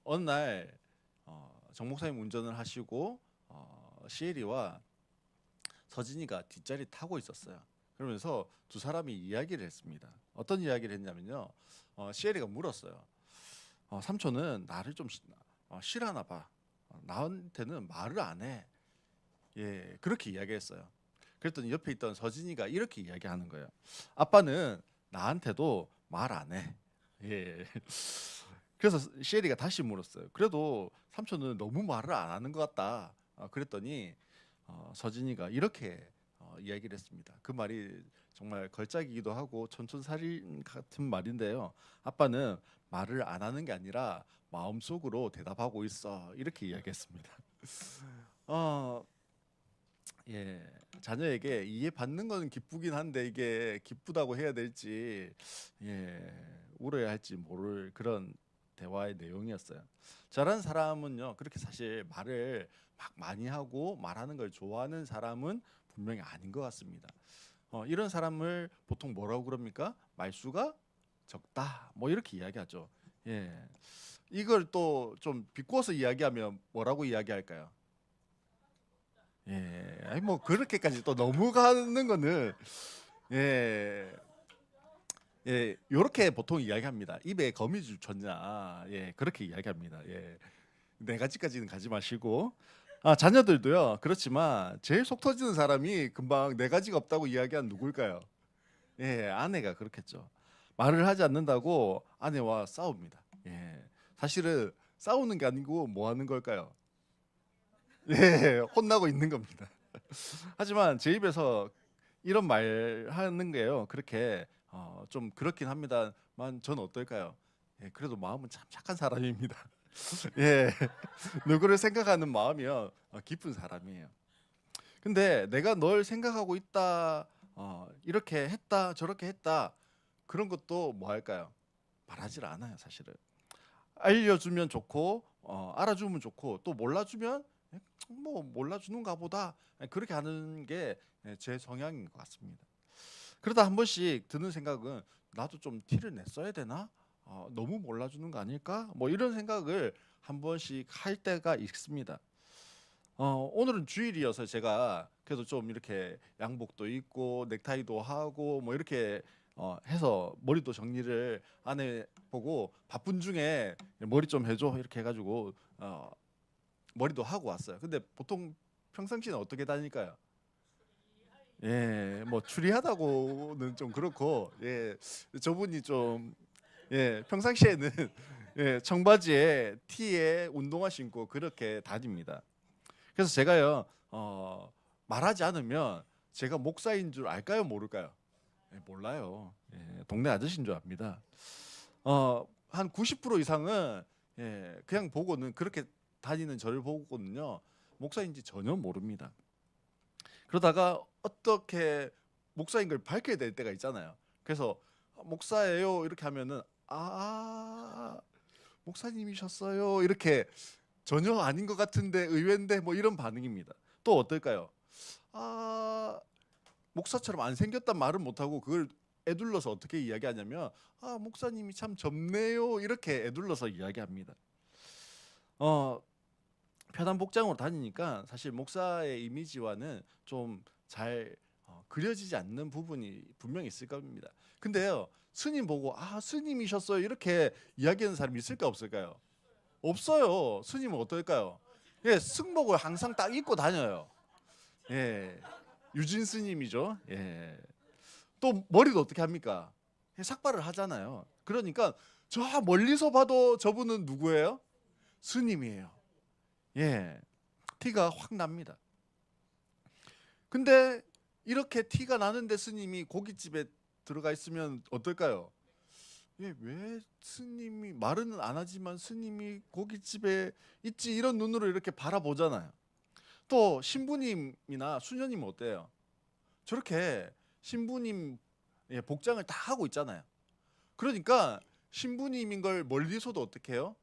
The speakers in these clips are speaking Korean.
어느 날 정 목사님 운전을 하시고 시에리와 서진이가 뒷자리 타고 있었어요. 그러면서 두 사람이 이야기를 했습니다. 어떤 이야기를 했냐면요. 시에리가 물었어요. 삼촌은 나를 좀 싫어하나 봐. 나한테는 말을 안 해. 예, 그렇게 이야기했어요. 그랬더니 옆에 있던 서진이가 이렇게 이야기하는 거예요. 아빠는 나한테도 말 안 해. 예. 그래서 시에리가 다시 물었어요. 그래도 삼촌은 너무 말을 안 하는 것 같다. 그랬더니 서진이가 이렇게 이야기를 했습니다. 그 말이 정말 걸작이기도 하고 촌촌살인 같은 말인데요. 아빠는 말을 안 하는 게 아니라 마음속으로 대답하고 있어. 이렇게 이야기했습니다. 어, 예, 자녀에게 이해받는 건 기쁘긴 한데 이게 기쁘다고 해야 될지 울어야 할지 모를 그런 대화의 내용이었어요. 저런 사람은요 그렇게 사실 말을 막 많이 하고 말하는 걸 좋아하는 사람은 분명히 아닌 것 같습니다. 이런 사람을 보통 뭐라고 그럽니까? 말수가 적다 뭐 이렇게 이야기하죠. 예, 이걸 또 좀 비꼬아서 이야기하면 뭐라고 이야기할까요? 예, 아니 뭐 그렇게까지 또 너무 가는 거는 예, 요렇게 보통 이야기합니다. 입에 거미줄 쳤냐, 예, 그렇게 이야기합니다. 예, 네 가지까지는 가지 마시고, 자녀들도요. 그렇지만 제일 속 터지는 사람이 금방 네 가지가 없다고 이야기한 누굴까요? 예, 아내가 그렇겠죠. 말을 하지 않는다고 아내와 싸웁니다. 예, 사실은 싸우는 게 아니고 뭐 하는 걸까요? 예, 혼나고 있는 겁니다. 하지만 제 입에서 이런 말 하는 게요. 그렇게 좀 그렇긴 합니다만 저는 어떨까요? 예, 그래도 마음은 참 착한 사람입니다. 예, 누구를 생각하는 마음이요 깊은 사람이에요. 근데 내가 널 생각하고 있다, 이렇게 했다, 저렇게 했다 그런 것도 뭐 할까요? 말하질 않아요, 사실은. 알려주면 좋고 알아주면 좋고 또 몰라주면 뭐 몰라주는가 보다 그렇게 하는 게 제 성향인 것 같습니다. 그러다 한 번씩 드는 생각은 나도 좀 티를 냈어야 되나? 너무 몰라주는 거 아닐까? 뭐 이런 생각을 한 번씩 할 때가 있습니다. 오늘은 주일이어서 제가 그래도 좀 이렇게 양복도 입고 넥타이도 하고 뭐 이렇게 해서 머리도 정리를 아내 보고 바쁜 중에 머리 좀 해줘 이렇게 해가지고 머리도 하고 왔어요. 근데 보통 평상시는 어떻게 다닐까요? 예, 뭐 추리하다고는 좀 그렇고, 예, 저분이 좀, 예, 평상시에는 예, 청바지에 티에 운동화 신고 그렇게 다닙니다. 그래서 제가요, 말하지 않으면 제가 목사인 줄 알까요, 모를까요? 예, 몰라요. 예, 동네 아저씨인 줄 압니다. 한 90% 이상은 그냥 보고는 그렇게 다니는 저를 보고는요, 목사인지 전혀 모릅니다. 그러다가 어떻게 목사인 걸 밝혀야 될 때가 있잖아요. 그래서 목사예요 이렇게 하면은 목사님이셨어요 이렇게 전혀 아닌 것 같은데 의외인데 뭐 이런 반응입니다. 또 어떨까요? 아 목사처럼 안 생겼단 말은 못하고 그걸 애둘러서 어떻게 이야기하냐면 목사님이 참 젊네요 이렇게 애둘러서 이야기합니다. 어 편한 복장으로 다니니까 사실 목사의 이미지와는 좀 잘 그려지지 않는 부분이 분명히 있을 겁니다. 근데요 스님 보고 스님이셨어요 이렇게 이야기하는 사람이 있을까 없을까요? 없어요. 스님은 어떨까요? 예, 승복을 항상 딱 입고 다녀요. 예, 유진 스님이죠. 예. 또 머리도 어떻게 합니까? 예, 삭발을 하잖아요. 그러니까 저 멀리서 봐도 저분은 누구예요? 스님이에요. 예, 티가 확 납니다. 근데 이렇게 티가 나는데 스님이 고깃집에 들어가 있으면 어떨까요? 예, 왜 스님이 말은 안 하지만 스님이 고깃집에 있지 이런 눈으로 이렇게 바라보잖아요. 또 신부님이나 수녀님은 어때요? 저렇게 신부님 복장을 다 하고 있잖아요. 그러니까 신부님인 걸 멀리서도 어떻게 해요?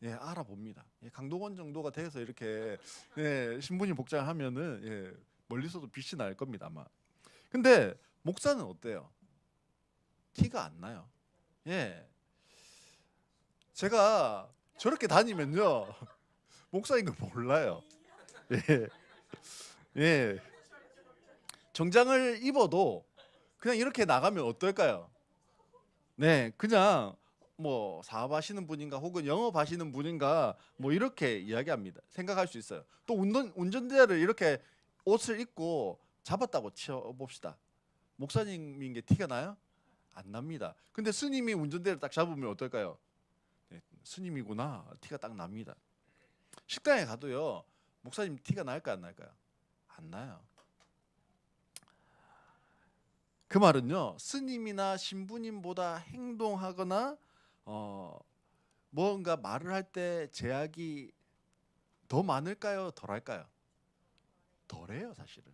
예, 알아봅니다. 예, 강동원 정도가 돼서 이렇게 신부님 복장을 하면은 멀리서도 빛이 날 겁니다, 아마. 근데 목사는 어때요? 티가 안 나요. 예. 제가 저렇게 다니면요 목사인 거 몰라요. 예, 예. 정장을 입어도 그냥 이렇게 나가면 어떨까요? 네, 그냥 뭐 사업하시는 분인가 혹은 영업하시는 분인가 뭐 이렇게 이야기합니다. 생각할 수 있어요. 또 운전대를 이렇게 옷을 입고 잡았다고 치워봅시다. 목사님인 게 티가 나요? 안 납니다. 근데 스님이 운전대를 딱 잡으면 어떨까요? 네, 스님이구나 티가 딱 납니다. 식당에 가도요 목사님 티가 날까요 안 날까요? 안 나요. 그 말은요 스님이나 신부님보다 행동하거나 어, 뭔가 말을 할 때 제약이 더 많을까요 덜할까요? 덜해요 사실은.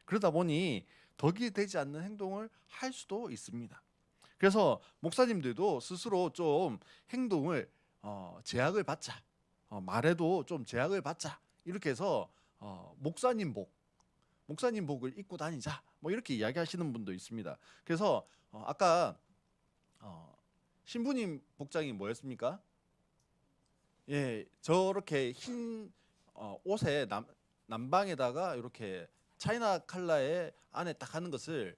그러다 보니 덕이 되지 않는 행동을 할 수도 있습니다. 그래서 목사님들도 스스로 좀 행동을 제약을 받자, 말에도 좀 제약을 받자 이렇게 해서 목사님복을 입고 다니자 뭐 이렇게 이야기하시는 분도 있습니다. 그래서 아까 어, 신부님 복장이 뭐였습니까? 예, 저렇게 흰 옷에 남방에다가 이렇게 차이나 칼라의 안에 딱 하는 것을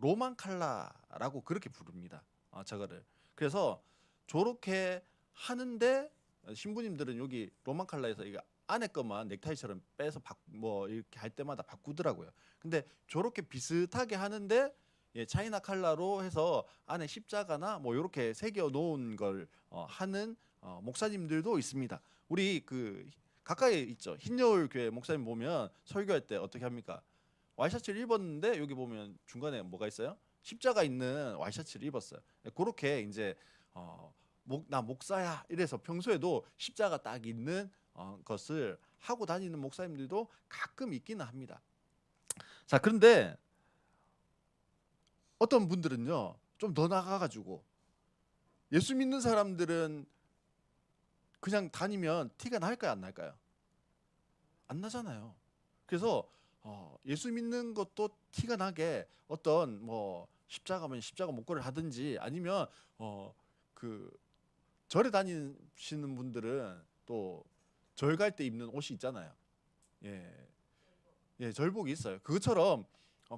로만 칼라라고 그렇게 부릅니다. 저거를. 그래서 저렇게 하는데 신부님들은 여기 로만 칼라에서 이게 안에 것만 넥타이처럼 빼서 뭐 이렇게 할 때마다 바꾸더라고요. 근데 저렇게 비슷하게 하는데 예, 차이나 칼라로 해서 안에 십자가나 뭐 이렇게 새겨 놓은 걸 하는 목사님들도 있습니다. 우리 그 가까이 있죠. 흰여울 교회 목사님 보면 설교할 때 어떻게 합니까? 와이셔츠를 입었는데 여기 보면 중간에 뭐가 있어요? 십자가 있는 와이셔츠를 입었어요. 그렇게 이제 나 목사야 이래서 평소에도 십자가 딱 있는 것을 하고 다니는 목사님들도 가끔 있기는 합니다. 자, 그런데 어떤 분들은요 좀 더 나가가지고 예수 믿는 사람들은 그냥 다니면 티가 날까요 안 날까요? 안 나잖아요. 그래서 예수 믿는 것도 티가 나게 어떤 뭐 십자가면 십자가 목걸이를 하든지 아니면 그 절에 다니시는 분들은 또 절 갈 때 입는 옷이 있잖아요. 예, 예, 절복이 있어요. 그것처럼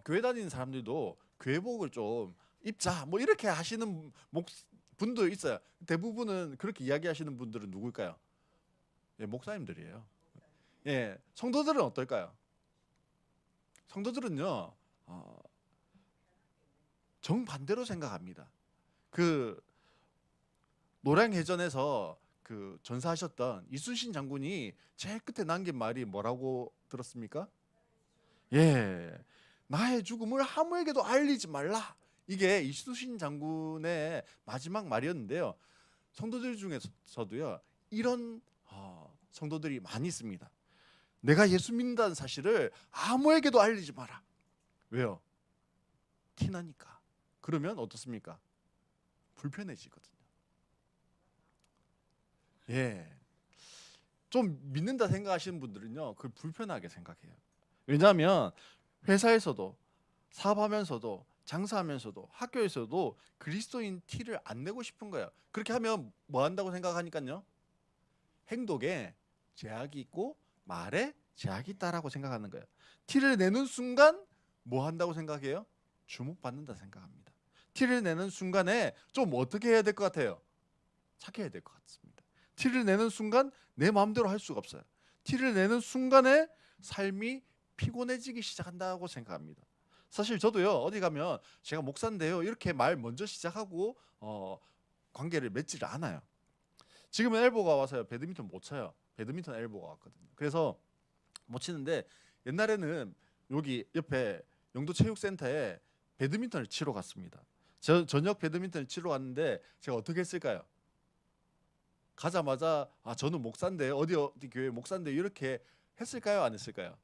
교회 다니는 사람들도 교회복을 좀 입자 뭐 이렇게 하시는 분도 있어요. 대부분은 그렇게 이야기하시는 분들은 누굴까요? 예, 목사님들이에요. 예, 성도들은 어떨까요? 성도들은요 정반대로 생각합니다. 그 노량해전에서 그 전사하셨던 이순신 장군이 제일 끝에 남긴 말이 뭐라고 들었습니까? 예, 나의 죽음을 아무에게도 알리지 말라. 이게 이순신 장군의 마지막 말이었는데요. 성도들 중에서도요 이런 성도들이 많이 있습니다. 내가 예수 믿는다는 사실을 아무에게도 알리지 마라. 왜요? 티나니까. 그러면 어떻습니까? 불편해지거든요. 예. 좀 믿는다 생각하시는 분들은요, 그걸 불편하게 생각해요. 왜냐하면 회사에서도 사업하면서도 장사하면서도 학교에서도 그리스도인 티를 안 내고 싶은 거예요. 그렇게 하면 뭐 한다고 생각하니까요? 행동에 제약이 있고 말에 제약이 있다라고 생각하는 거예요. 티를 내는 순간 뭐 한다고 생각해요? 주목받는다 생각합니다. 티를 내는 순간에 좀 어떻게 해야 될 것 같아요? 착해야 될 것 같습니다. 티를 내는 순간 내 마음대로 할 수가 없어요. 티를 내는 순간에 삶이 피곤해지기 시작한다고 생각합니다. 사실 저도요 어디 가면 제가 목사인데요 이렇게 말 먼저 시작하고 관계를 맺지를 않아요. 지금은 엘보가 와서요 배드민턴 못 쳐요. 배드민턴 엘보가 왔거든요. 그래서 못 치는데 옛날에는 여기 옆에 영도체육센터에 배드민턴을 치러 갔습니다. 저녁 배드민턴을 치러 갔는데 제가 어떻게 했을까요? 가자마자 저는 목사인데 어디 교회 목사인데 이렇게 했을까요? 안 했을까요?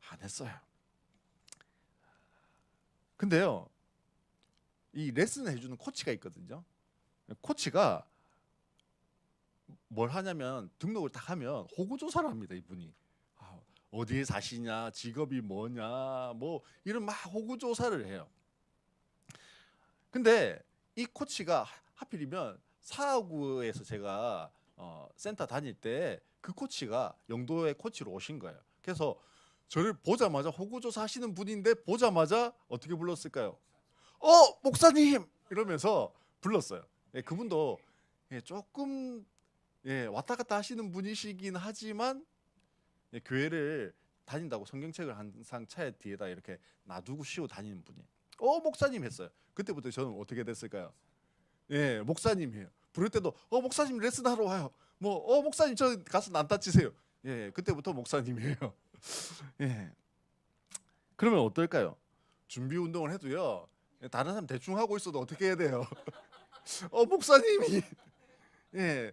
안 했어요. 근데요 이 레슨을 해주는 코치가 있거든요. 코치가 뭘 하냐면 등록을 딱 하면 호구 조사를 합니다. 이분이 어디에 사시냐, 직업이 뭐냐, 뭐 이런 막 호구 조사를 해요. 근데 이 코치가 하필이면 사하구에서 제가 센터 다닐 때 그 코치가 영도의 코치로 오신 거예요. 그래서 저를 보자마자 호구조사 하시는 분인데 보자마자 어떻게 불렀을까요? 목사님 이러면서 불렀어요. 예, 그분도 예, 조금 예, 왔다 갔다 하시는 분이시긴 하지만 예, 교회를 다닌다고 성경책을 항상 차에 뒤에다 이렇게 놔두고 쉬고 다니는 분이에요. 목사님 했어요. 그때부터 저는 어떻게 됐을까요? 예, 목사님이에요. 부를 때도 목사님 레슨하러 와요. 뭐 목사님 저 가서 난타 치세요. 예, 그때부터 목사님이에요. 예. 그러면 어떨까요? 준비 운동을 해도요. 다른 사람 대충 하고 있어도 어떻게 해야 돼요? 목사님이 예,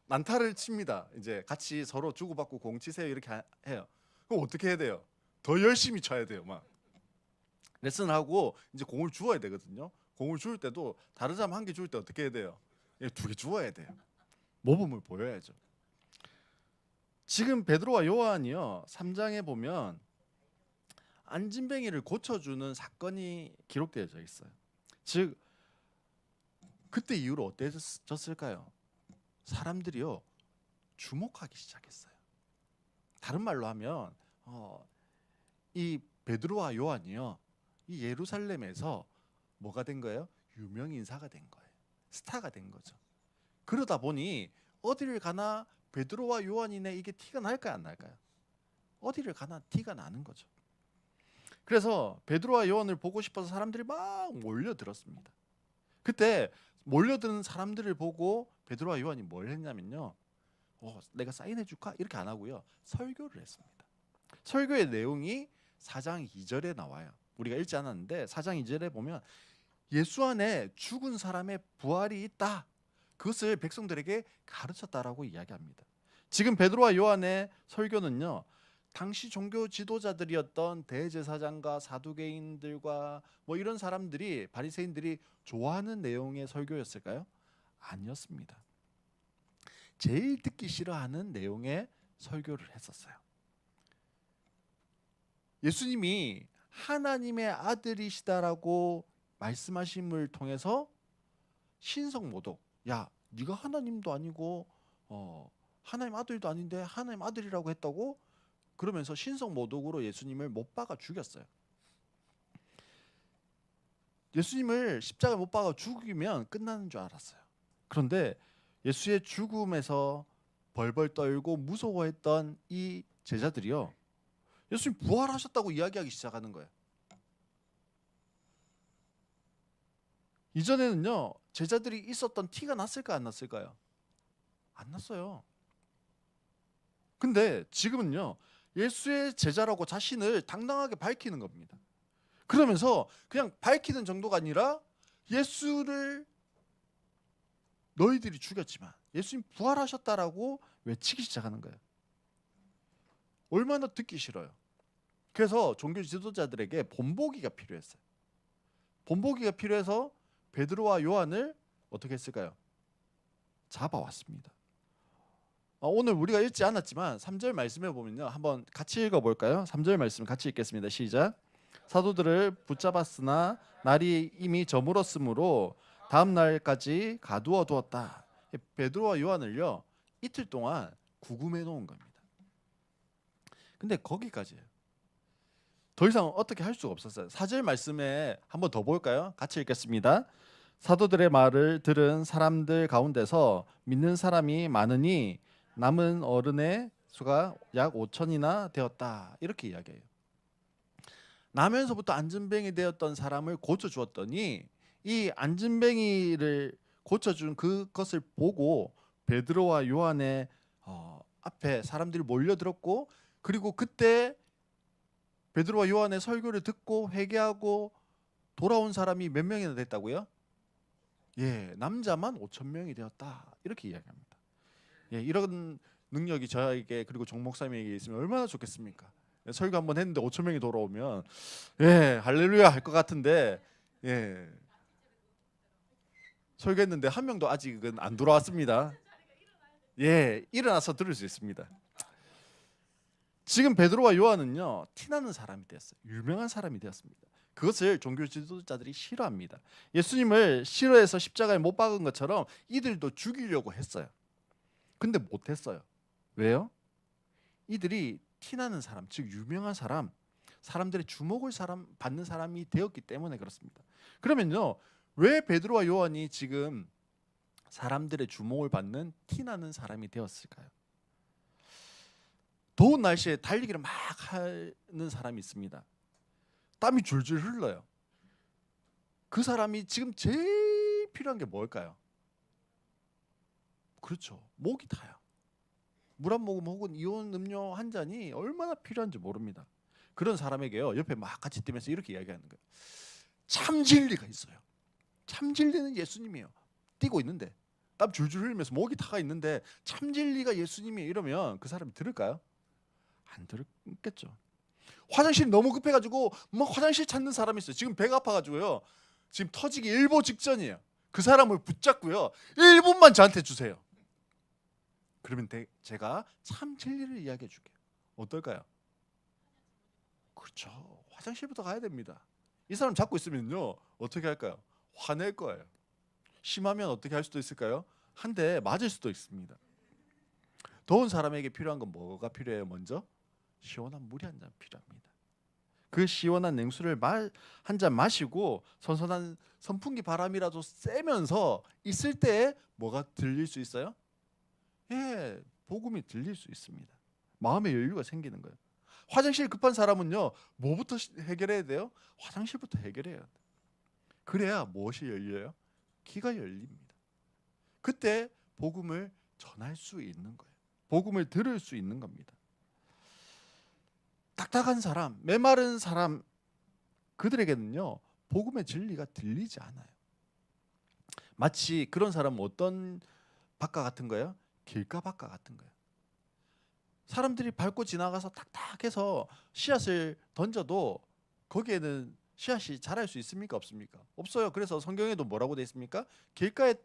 난타를 칩니다. 이제 같이 서로 주고받고 공 치세요 이렇게 해요. 그럼 어떻게 해야 돼요? 더 열심히 쳐야 돼요. 막 레슨하고 이제 공을 주어야 되거든요. 공을 줄 때도 다른 사람 한 개 줄 때 어떻게 해야 돼요? 예, 두 개 주어야 돼요. 모범을 보여야죠. 지금 베드로와 요한이요 3장에 보면 안진뱅이를 고쳐주는 사건이 기록되어져 있어요. 즉 그때 이후로 어때졌을까요? 사람들이요 주목하기 시작했어요. 다른 말로 하면 이 베드로와 요한이요 이 예루살렘에서 뭐가 된 거예요? 유명 인사가 된 거예요. 스타가 된 거죠. 그러다 보니 어디를 가나 베드로와 요한이네 이게 티가 날까요 안 날까요? 어디를 가나 티가 나는 거죠. 그래서 베드로와 요한을 보고 싶어서 사람들이 막 몰려들었습니다. 그때 몰려드는 사람들을 보고 베드로와 요한이 뭘 했냐면요. 내가 사인해 줄까? 이렇게 안 하고요. 설교를 했습니다. 설교의 내용이 4장 2절에 나와요. 우리가 읽지 않았는데 4장 2절에 보면 예수 안에 죽은 사람의 부활이 있다. 그것을 백성들에게 가르쳤다라고 이야기합니다. 지금 베드로와 요한의 설교는요. 당시 종교 지도자들이었던 대제사장과 사두개인들과 뭐 이런 사람들이 바리새인들이 좋아하는 내용의 설교였을까요? 아니었습니다. 제일 듣기 싫어하는 내용의 설교를 했었어요. 예수님이 하나님의 아들이시다라고 말씀하심을 통해서 신성모독, 야 네가 하나님도 아니고 하나님 아들도 아닌데 하나님 아들이라고 했다고? 그러면서 신성모독으로 예수님을 못 박아 죽였어요. 예수님을 십자가에 못 박아 죽이면 끝나는 줄 알았어요. 그런데 예수의 죽음에서 벌벌 떨고 무서워했던 이 제자들이요 예수님 부활하셨다고 이야기하기 시작하는 거예요. 이전에는요 제자들이 있었던 티가 났을까 안 났을까요? 안 났어요. 근데 지금은요 예수의 제자라고 자신을 당당하게 밝히는 겁니다. 그러면서 그냥 밝히는 정도가 아니라 예수를 너희들이 죽였지만 예수님 부활하셨다라고 외치기 시작하는 거예요. 얼마나 듣기 싫어요. 그래서 종교 지도자들에게 본보기가 필요했어요. 본보기가 필요해서 베드로와 요한을 어떻게 했을까요? 잡아왔습니다. 오늘 우리가 읽지 않았지만 3절 말씀에 보면요. 한번 같이 읽어볼까요? 3절 말씀 같이 읽겠습니다. 시작. 사도들을 붙잡았으나 날이 이미 저물었으므로 다음 날까지 가두어 두었다. 베드로와 요한을요. 이틀 동안 구금해 놓은 겁니다. 근데 거기까지예요. 더 이상 어떻게 할 수가 없었어요. 4절 말씀에 한번 더 볼까요? 같이 읽겠습니다. 사도들의 말을 들은 사람들 가운데서 믿는 사람이 많으니 남은 어른의 수가 약 5천이나 되었다. 이렇게 이야기해요. 나면서부터 안진뱅이 되었던 사람을 고쳐주었더니 이 안진뱅이를 고쳐준 그것을 보고 베드로와 요한의 앞에 사람들이 몰려들었고 그리고 그때 베드로와 요한의 설교를 듣고 회개하고 돌아온 사람이 몇 명이나 됐다고요? 예, 남자만 5천 명이 되었다. 이렇게 이야기합니다. 예, 이런 능력이 저에게 그리고 정 목사님에게 있으면 얼마나 좋겠습니까? 설교 한번 했는데 5천 명이 돌아오면 예, 할렐루야 할 것 같은데 예. 설교했는데 한 명도 아직은 안 돌아왔습니다. 예, 일어나서 들을 수 있습니다. 지금 베드로와 요한은요 티나는 사람이 되었어요. 유명한 사람이 되었습니다. 그것을 종교 지도자들이 싫어합니다. 예수님을 싫어해서 십자가에 못 박은 것처럼 이들도 죽이려고 했어요. 근데 못했어요. 왜요? 이들이 티나는 사람, 즉 유명한 사람, 사람들의 주목을 받는 사람이 되었기 때문에 그렇습니다. 그러면요, 왜 베드로와 요한이 지금 사람들의 주목을 받는 티나는 사람이 되었을까요? 더운 날씨에 달리기를 막 하는 사람이 있습니다. 땀이 줄줄 흘러요. 그 사람이 지금 제일 필요한 게 뭘까요? 그렇죠. 목이 타요. 물 한 모금 혹은 이온 음료 한 잔이 얼마나 필요한지 모릅니다. 그런 사람에게요, 옆에 막 같이 뛰면서 이렇게 이야기하는 거예요. 참 진리가 있어요. 참 진리는 예수님이에요. 뛰고 있는데 땀 줄줄 흘리면서 목이 타가 있는데 참 진리가 예수님이에요. 이러면 그 사람이 들을까요? 안 들었겠죠. 화장실 너무 급해가지고 막 화장실 찾는 사람이 있어요. 지금 배가 아파가지고요. 지금 터지기 일보 직전이에요. 그 사람을 붙잡고요. 1분만 저한테 주세요. 그러면 제가 참 진리를 이야기해 줄게요. 어떨까요? 그렇죠. 화장실부터 가야 됩니다. 이 사람 잡고 있으면요. 어떻게 할까요? 화낼 거예요. 심하면 어떻게 할 수도 있을까요? 한 대 맞을 수도 있습니다. 더운 사람에게 필요한 건 뭐가 필요해요? 먼저 시원한 물이 한 잔 필요합니다. 그 시원한 냉수를 한 잔 마시고 선선한 선풍기 바람이라도 쐬면서 있을 때 뭐가 들릴 수 있어요? 예, 복음이 들릴 수 있습니다. 마음의 여유가 생기는 거예요. 화장실 급한 사람은요, 뭐부터 해결해야 돼요? 화장실부터 해결해야 돼요. 그래야 무엇이 열려요? 귀가 열립니다. 그때 복음을 전할 수 있는 거예요. 복음을 들을 수 있는 겁니다. 딱딱한 사람, 메마른 사람, 그들에게는요, 복음의 진리가 들리지 않아요. 마치 그런 사람은 어떤 바카 같은 거예요? 길가 바카 같은 거예요. 사람들이 밟고 지나가서 탁탁해서 씨앗을 던져도 거기에는 씨앗이 자랄 수 있습니까? 없습니까? 없어요. 그래서 성경에도 뭐라고 되어 있습니까? 길가에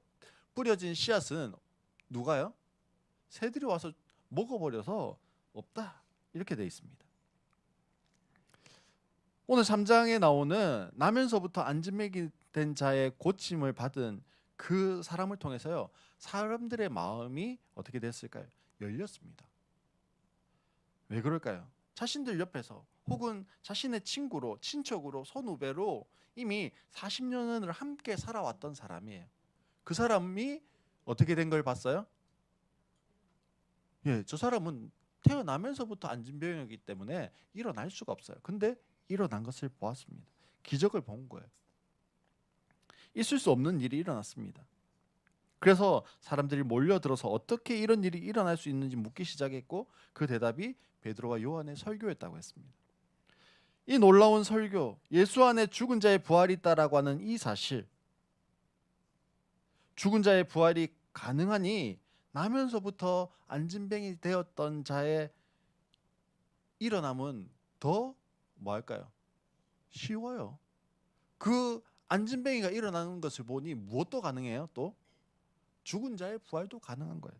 뿌려진 씨앗은 누가요? 새들이 와서 먹어버려서 없다. 이렇게 되어 있습니다. 오늘 3장에 나오는 나면서부터 안진맥이 된 자의 고침을 받은 그 사람을 통해서요, 사람들의 마음이 어떻게 됐을까요? 열렸습니다. 왜 그럴까요? 자신들 옆에서 혹은 자신의 친구로, 친척으로, 선후배로 이미 40년을 함께 살아왔던 사람이에요. 그 사람이 어떻게 된 걸 봤어요? 예, 저 사람은 태어나면서부터 안진병이기 때문에 일어날 수가 없어요. 근데 일어난 것을 보았습니다. 기적을 본 거예요. 있을 수 없는 일이 일어났습니다. 그래서 사람들이 몰려들어서 어떻게 이런 일이 일어날 수 있는지 묻기 시작했고, 그 대답이 베드로와 요한의 설교였다고 했습니다. 이 놀라운 설교, 예수 안에 죽은 자의 부활이 있다라고 하는 이 사실, 죽은 자의 부활이 가능하니 나면서부터 안진병이 되었던 자의 일어남은 더 뭐할까요? 쉬워요. 그 안진뱅이가 일어나는 것을 보니 무엇도 가능해요? 또 죽은 자의 부활도 가능한 거예요.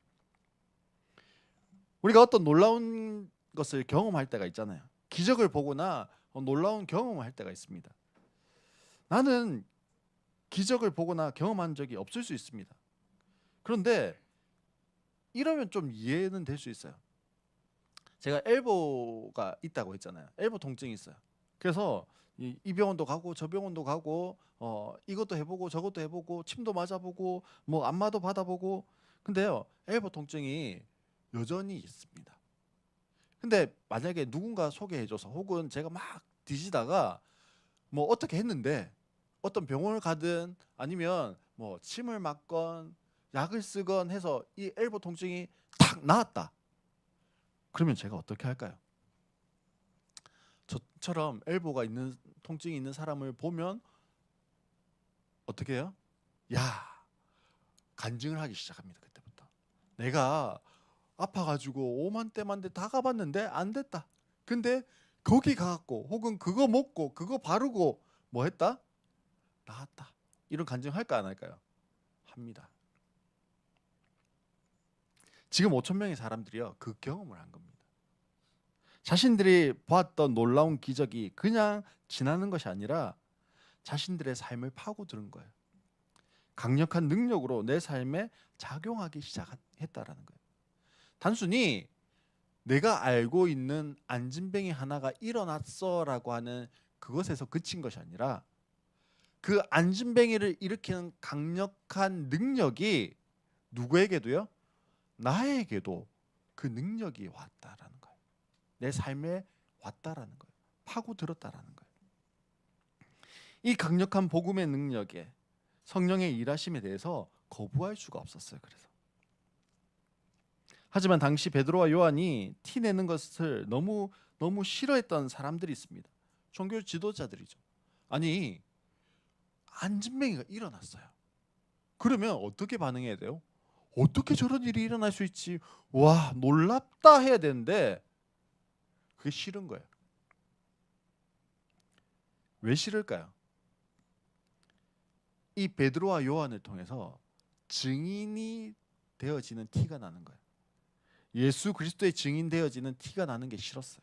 우리가 어떤 놀라운 것을 경험할 때가 있잖아요. 기적을 보거나 놀라운 경험을 할 때가 있습니다. 나는 기적을 보거나 경험한 적이 없을 수 있습니다. 그런데 이러면 좀 이해는 될 수 있어요. 제가 엘보가 있다고 했잖아요. 엘보 통증이 있어요. 그래서 이 병원도 가고 저 병원도 가고 이것도 해보고 저것도 해보고 침도 맞아보고 뭐 안마도 받아보고, 근데요, 엘보 통증이 여전히 있습니다. 근데 만약에 누군가 소개해줘서 혹은 제가 막 뒤지다가 뭐 어떻게 했는데 어떤 병원을 가든 아니면 뭐 침을 맞건 약을 쓰건 해서 이 엘보 통증이 탁 나았다. 그러면 제가 어떻게 할까요? 저처럼 엘보가 있는 통증이 있는 사람을 보면 어떻게 해요? 야, 간증을 하기 시작합니다. 그때부터 내가 아파가지고 오만때만때 다 가봤는데 안 됐다. 근데 거기 가갖고 혹은 그거 먹고 그거 바르고 뭐 했다? 나았다. 이런 간증 할까 안 할까요? 합니다. 지금 5천 명의 사람들이요, 그 경험을 한 겁니다. 자신들이 보았던 놀라운 기적이 그냥 지나는 것이 아니라 자신들의 삶을 파고드는 거예요. 강력한 능력으로 내 삶에 작용하기 시작했다라는 거예요. 단순히 내가 알고 있는 안진뱅이 하나가 일어났어라고 하는 그것에서 그친 것이 아니라 그 안진뱅이를 일으키는 강력한 능력이 누구에게도요? 나에게도 그 능력이 왔다라는 거예요. 내 삶에 왔다라는 거예요. 파고들었다라는 거예요. 이 강력한 복음의 능력에 성령의 일하심에 대해서 거부할 수가 없었어요. 그래서 하지만 당시 베드로와 요한이 티내는 것을 너무 싫어했던 사람들이 있습니다. 종교 지도자들이죠. 아니, 안진뱅이가 일어났어요. 그러면 어떻게 반응해야 돼요? 어떻게 저런 일이 일어날 수 있지? 와, 놀랍다 해야 되는데 그게 싫은 거예요. 왜 싫을까요? 이 베드로와 요한을 통해서 증인이 되어지는 티가 나는 거예요. 예수 그리스도의 증인 되어지는 티가 나는 게 싫었어요.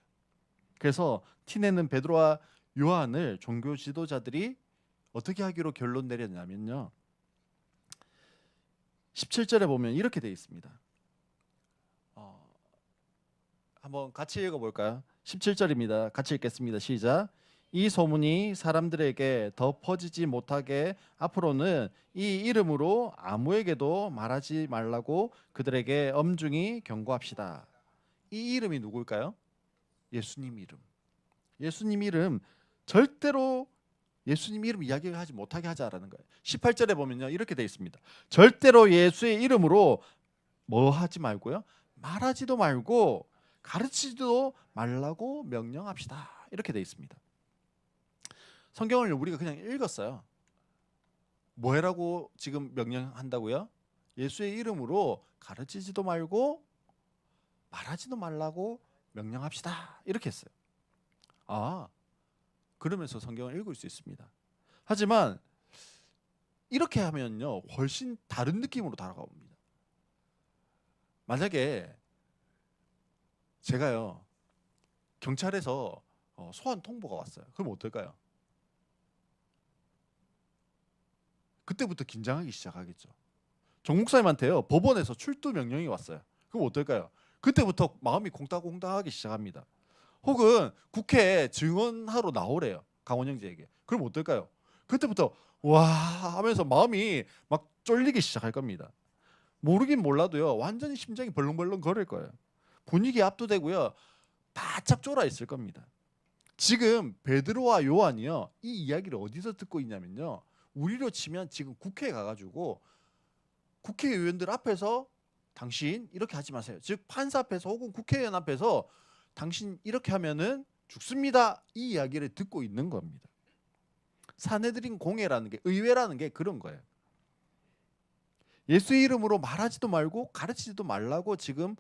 그래서 티내는 베드로와 요한을 종교 지도자들이 어떻게 하기로 결론 내렸냐면요. 17절에 보면 이렇게 되어 있습니다. 한번 같이 읽어볼까요? 17절입니다. 같이 읽겠습니다. 시작. 이 소문이 사람들에게 더 퍼지지 못하게 앞으로는 이 이름으로 아무에게도 말하지 말라고 그들에게 엄중히 경고합시다. 이 이름이 누굴까요? 예수님 이름. 예수님 이름 절대로 예수님 이름 이야기하지 못하게 하자라는 거예요. 18절에 보면요. 이렇게 되어 있습니다. 절대로 예수의 이름으로 뭐 하지 말고요. 말하지도 말고 가르치지도 말라고 명령합시다. 이렇게 되어 있습니다. 성경을 우리가 그냥 읽었어요. 뭐 해라고 지금 명령한다고요? 예수의 이름으로 가르치지도 말고 말하지도 말라고 명령합시다. 이렇게 했어요. 아, 그러면서 성경을 읽을 수 있습니다. 하지만 이렇게 하면요. 훨씬 다른 느낌으로 다가옵니다. 만약에 제가요. 경찰에서 소환 통보가 왔어요. 그럼 어떨까요? 그때부터 긴장하기 시작하겠죠. 정 목사님한테요. 법원에서 출두 명령이 왔어요. 그럼 어떨까요? 그때부터 마음이 콩닥콩닥하기 시작합니다. 혹은 국회에 증언하러 나오래요. 강원 형제에게. 그럼 어떨까요? 그때부터 와 하면서 마음이 막 쫄리기 시작할 겁니다. 모르긴 몰라도요. 완전히 심장이 벌렁벌렁 거릴 거예요. 분위기 압도되고요. 바짝 쫄아 있을 겁니다. 지금 베드로와 요한이요. 이 이야기를 어디서 듣고 있냐면요. 우리로 치면 지금 국회에 가가지고 국회의원들 앞에서 당신 이렇게 하지 마세요. 즉 판사 앞에서 혹은 국회의원 앞에서 당신 이렇게 하면은 죽습니다. 이 이야기를 듣고 있는 겁니다. 사내들인 공회라는 게 의회라는 게 그런 거예요. 예수의 이름으로 말하지도 말고 가르치지도 말라고 지금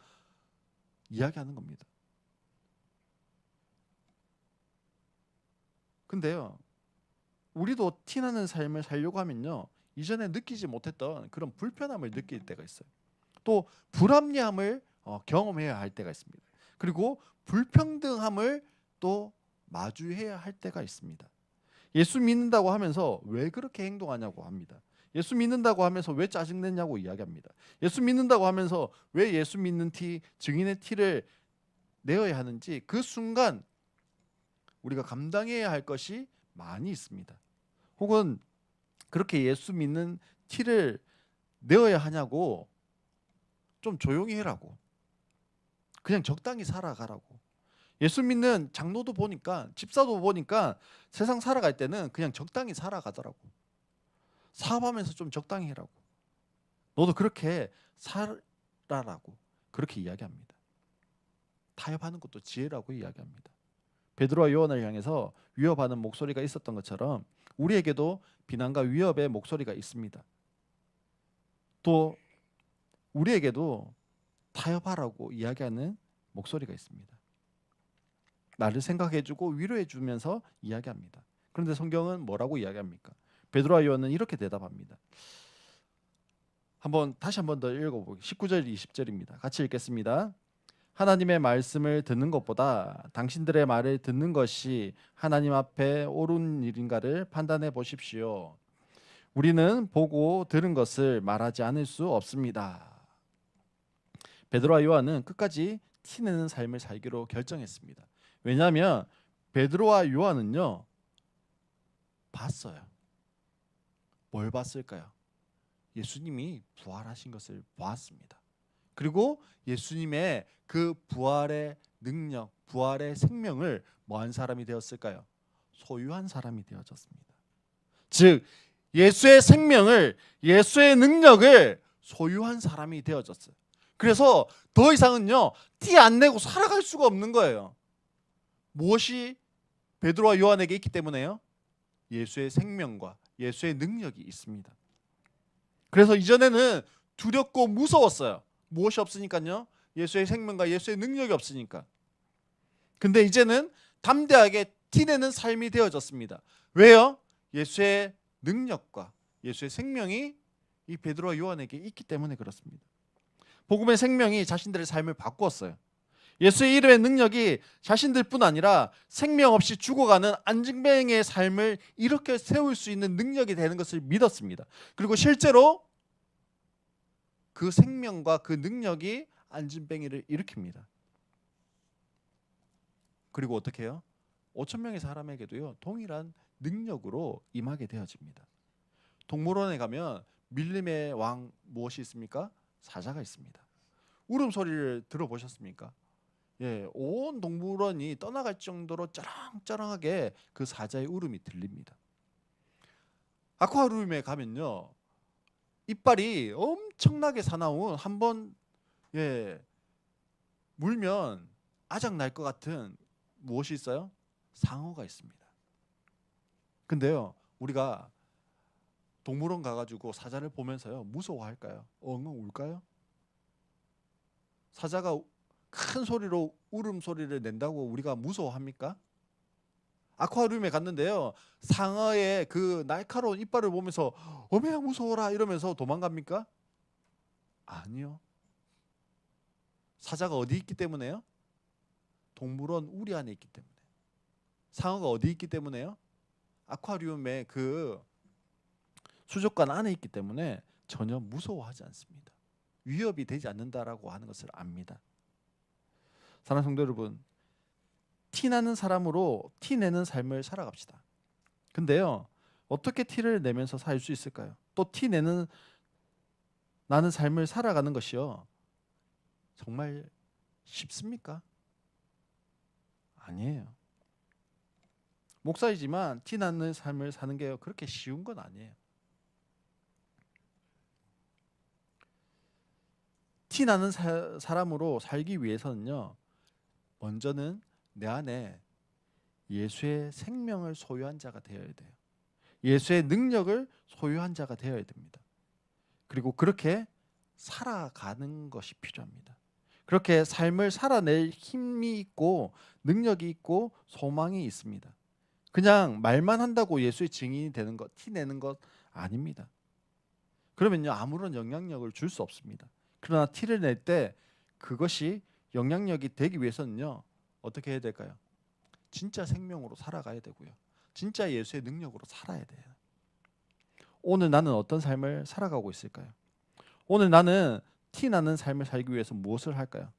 이야기하는 겁니다. 근데요. 우리도 티나는 삶을 살려고 하면요. 이전에 느끼지 못했던 그런 불편함을 느낄 때가 있어요. 또 불합리함을 경험해야 할 때가 있습니다. 그리고 불평등함을 또 마주해야 할 때가 있습니다. 예수 믿는다고 하면서 왜 그렇게 행동하냐고 합니다. 예수 믿는다고 하면서 왜 짜증내냐고 이야기합니다. 예수 믿는다고 하면서 왜 예수 믿는 티, 증인의 티를 내어야 하는지 그 순간 우리가 감당해야 할 것이 많이 있습니다. 혹은 그렇게 예수 믿는 티를 내어야 하냐고 좀 조용히 해라고. 그냥 적당히 살아가라고. 예수 믿는 장로도 보니까 집사도 보니까 세상 살아갈 때는 그냥 적당히 살아가더라고. 사업하면서 좀 적당히 해라고. 너도 그렇게 살아라고 그렇게 이야기합니다. 타협하는 것도 지혜라고 이야기합니다. 베드로와 요한을 향해서 위협하는 목소리가 있었던 것처럼 우리에게도 비난과 위협의 목소리가 있습니다. 또 우리에게도 타협하라고 이야기하는 목소리가 있습니다. 나를 생각해주고 위로해주면서 이야기합니다. 그런데 성경은 뭐라고 이야기합니까? 베드로와 요한은 이렇게 대답합니다. 다시 한 번 더 읽어보겠습니다. 19절 20절입니다. 같이 읽겠습니다. 하나님의 말씀을 듣는 것보다 당신들의 말을 듣는 것이 하나님 앞에 옳은 일인가를 판단해 보십시오. 우리는 보고 들은 것을 말하지 않을 수 없습니다. 베드로와 요한은 끝까지 티내는 삶을 살기로 결정했습니다. 왜냐하면 베드로와 요한은요 봤어요. 뭘 봤을까요? 예수님이 부활하신 것을 보았습니다. 그리고 예수님의 그 부활의 능력, 부활의 생명을 뭐한 사람이 되었을까요? 소유한 사람이 되어졌습니다. 즉 예수의 생명을, 예수의 능력을 소유한 사람이 되어졌어요. 그래서 더 이상은요 티 안 내고 살아갈 수가 없는 거예요. 무엇이 베드로와 요한에게 있기 때문에요? 예수의 생명과 예수의 능력이 있습니다. 그래서 이전에는 두렵고 무서웠어요. 무엇이 없으니까요? 예수의 생명과 예수의 능력이 없으니까. 근데 이제는 담대하게 티내는 삶이 되어졌습니다. 왜요? 예수의 능력과 예수의 생명이 이 베드로와 요한에게 있기 때문에 그렇습니다. 복음의 생명이 자신들의 삶을 바꾸었어요. 예수의 이름의 능력이 자신들뿐 아니라 생명 없이 죽어가는 안진뱅이의 삶을 이렇게 세울 수 있는 능력이 되는 것을 믿었습니다. 그리고 실제로 그 생명과 그 능력이 안진뱅이를 일으킵니다. 그리고 어떻게 해요? 5천 명의 사람에게도요 동일한 능력으로 임하게 되어집니다. 동물원에 가면 밀림의 왕 무엇이 있습니까? 사자가 있습니다. 울음소리를 들어보셨습니까? 예, 온 동물원이 떠나갈 정도로 쩌렁쩌렁하게 그 사자의 울음이 들립니다. 아쿠아리움에 가면요 이빨이 엄청나게 사나운 한번 물면 아작 날 것 같은 무엇이 있어요? 상어가 있습니다. 근데요 우리가 동물원 가가지고 사자를 보면서요 무서워할까요? 엉엉 울까요? 사자가 큰 소리로 울음소리를 낸다고 우리가 무서워합니까? 아쿠아리움에 갔는데요 상어의 그 날카로운 이빨을 보면서 어메야 무서워라 이러면서 도망갑니까? 아니요. 사자가 어디 있기 때문에요? 동물원 우리 안에 있기 때문에. 상어가 어디 있기 때문에요? 아쿠아리움의 그 수족관 안에 있기 때문에 전혀 무서워하지 않습니다. 위협이 되지 않는다라고 하는 것을 압니다. 사랑하는 성도 여러분, 티나는 사람으로 티내는 삶을 살아갑시다. 근데요 어떻게 티를 내면서 살 수 있을까요? 또 티내는 나는 삶을 살아가는 것이요 정말 쉽습니까? 아니에요. 목사이지만 티나는 삶을 사는 게 그렇게 쉬운 건 아니에요. 티나는 사람으로 살기 위해서는요 먼저는 내 안에 예수의 생명을 소유한 자가 되어야 돼요. 예수의 능력을 소유한 자가 되어야 됩니다. 그리고 그렇게 살아가는 것이 필요합니다. 그렇게 삶을 살아낼 힘이 있고 능력이 있고 소망이 있습니다. 그냥 말만 한다고 예수의 증인이 되는 것, 티내는 것 아닙니다. 그러면요 아무런 영향력을 줄 수 없습니다. 그러나 티를 낼 때 그것이 영향력이 되기 위해서는요 어떻게 해야 될까요? 진짜 생명으로 살아가야 되고요. 진짜 예수의 능력으로 살아야 돼요. 오늘 나는 어떤 삶을 살아가고 있을까요? 오늘 나는 티나는 삶을 살기 위해서 무엇을 할까요?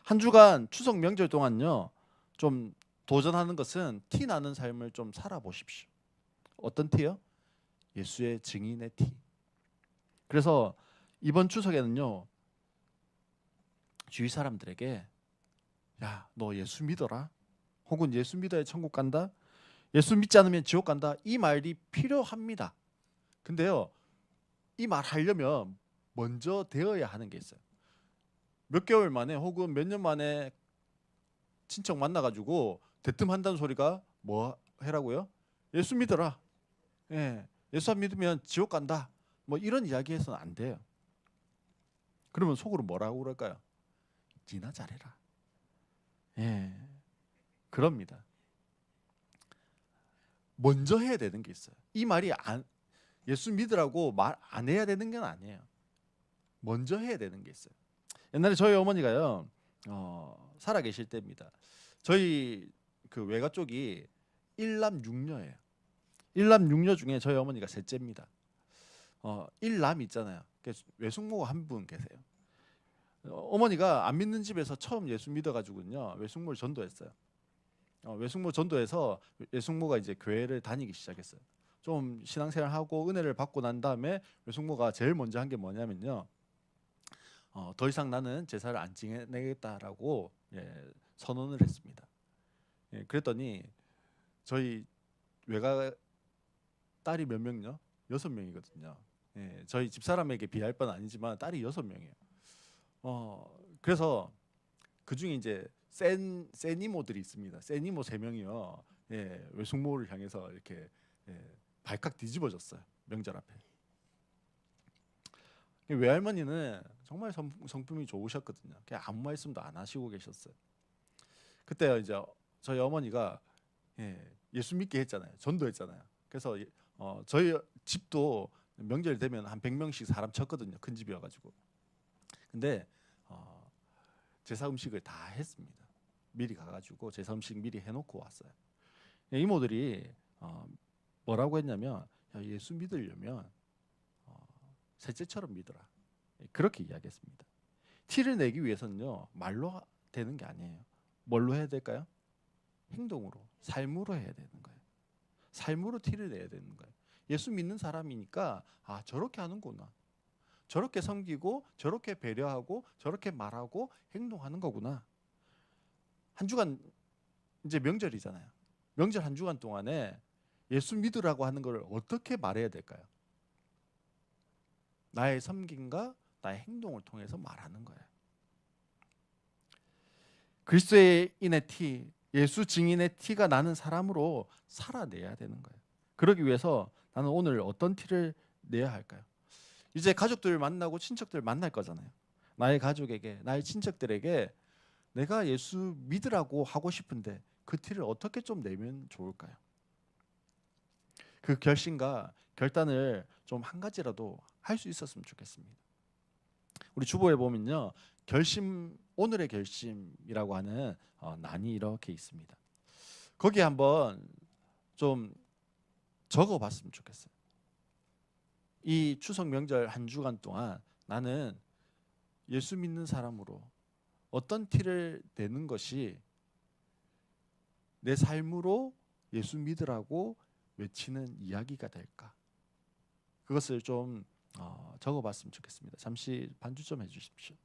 한 주간 추석 명절 동안요 좀 도전하는 것은 티나는 삶을 좀 살아보십시오. 어떤 티요? 예수의 증인의 티. 그래서 이번 추석에는요 주위 사람들에게 야, 너 예수 믿어라. 혹은 예수 믿어야 천국 간다. 예수 믿지 않으면 지옥 간다. 이 말이 필요합니다. 근데요 이 말 하려면 먼저 되어야 하는 게 있어요. 몇 개월 만에 혹은 몇 년 만에 친척 만나가지고 대뜸한다는 소리가 뭐 해라고요? 예수 믿어라. 예, 예수 안 믿으면 지옥 간다. 뭐 이런 이야기해서는 안 돼요. 그러면 속으로 뭐라고 그럴까요? 니나 잘해라. 예, 그럽니다. 먼저 해야 되는 게 있어요. 이 말이 예수 믿으라고 말 안 해야 되는 건 아니에요. 먼저 해야 되는 게 있어요. 옛날에 저희 어머니가요 살아 계실 때입니다. 저희 그 외가 쪽이 일남 육녀예요. 일남 육녀 중에 저희 어머니가 셋째입니다. 일남 있잖아요. 외숙모가 한 분 계세요. 어머니가 안 믿는 집에서 처음 예수 믿어가지고요 외숙모를 전도했어요. 외숙모 전도해서 외숙모가 이제 교회를 다니기 시작했어요. 좀 신앙생활하고 은혜를 받고 난 다음에 외숙모가 제일 먼저 한 게 뭐냐면요. 더 이상 나는 제사를 안 지내겠다라고 선언을 했습니다. 그랬더니 저희 외가 딸이 몇 명요? 6명이거든요. 저희 집사람에게 비할 바는 아니지만 딸이 6명이에요. 그래서 그 중에 이제 센 이모들이 있습니다. 센 이모 3명이요. 외숙모를 향해서 이렇게 발칵 뒤집어졌어요. 명절 앞에. 외할머니는 정말 성품이 좋으셨거든요. 그냥 아무 말씀도 안 하시고 계셨어요. 그때 이제 저희 어머니가 예수 믿게 했잖아요. 전도했잖아요. 그래서 저희 집도 명절 되면 한 100명씩 사람 쳤거든요. 큰 집이어가지고. 근데 제사 음식을 다 했습니다. 미리 가가지고 제사 음식 미리 해놓고 왔어요. 이모들이 뭐라고 했냐면 야, 예수 믿으려면 셋째처럼 믿어라. 그렇게 이야기했습니다. 티를 내기 위해서는요 말로 되는 게 아니에요. 뭘로 해야 될까요? 행동으로, 삶으로 해야 되는 거예요. 삶으로 티를 내야 되는 거예요. 예수 믿는 사람이니까 아 저렇게 하는구나. 저렇게 섬기고 저렇게 배려하고 저렇게 말하고 행동하는 거구나. 한 주간 이제 명절이잖아요. 명절 한 주간 동안에 예수 믿으라고 하는 걸 어떻게 말해야 될까요? 나의 섬김과 나의 행동을 통해서 말하는 거예요. 그리스도인의 티, 예수 증인의 티가 나는 사람으로 살아내야 되는 거예요. 그러기 위해서 나는 오늘 어떤 티를 내야 할까요? 이제 가족들 만나고 친척들 만날 거잖아요. 나의 가족에게, 나의 친척들에게 내가 예수 믿으라고 하고 싶은데 그 티를 어떻게 좀 내면 좋을까요? 그 결심과 결단을 좀 한 가지라도 할 수 있었으면 좋겠습니다. 우리 주보에 보면요. 결심, 오늘의 결심이라고 하는 난이 이렇게 있습니다. 거기에 한번 좀 적어봤으면 좋겠어요. 이 추석 명절 한 주간 동안 나는 예수 믿는 사람으로 어떤 티를 내는 것이 내 삶으로 예수 믿으라고 외치는 이야기가 될까? 그것을 좀 적어봤으면 좋겠습니다. 잠시 반주 좀 해주십시오.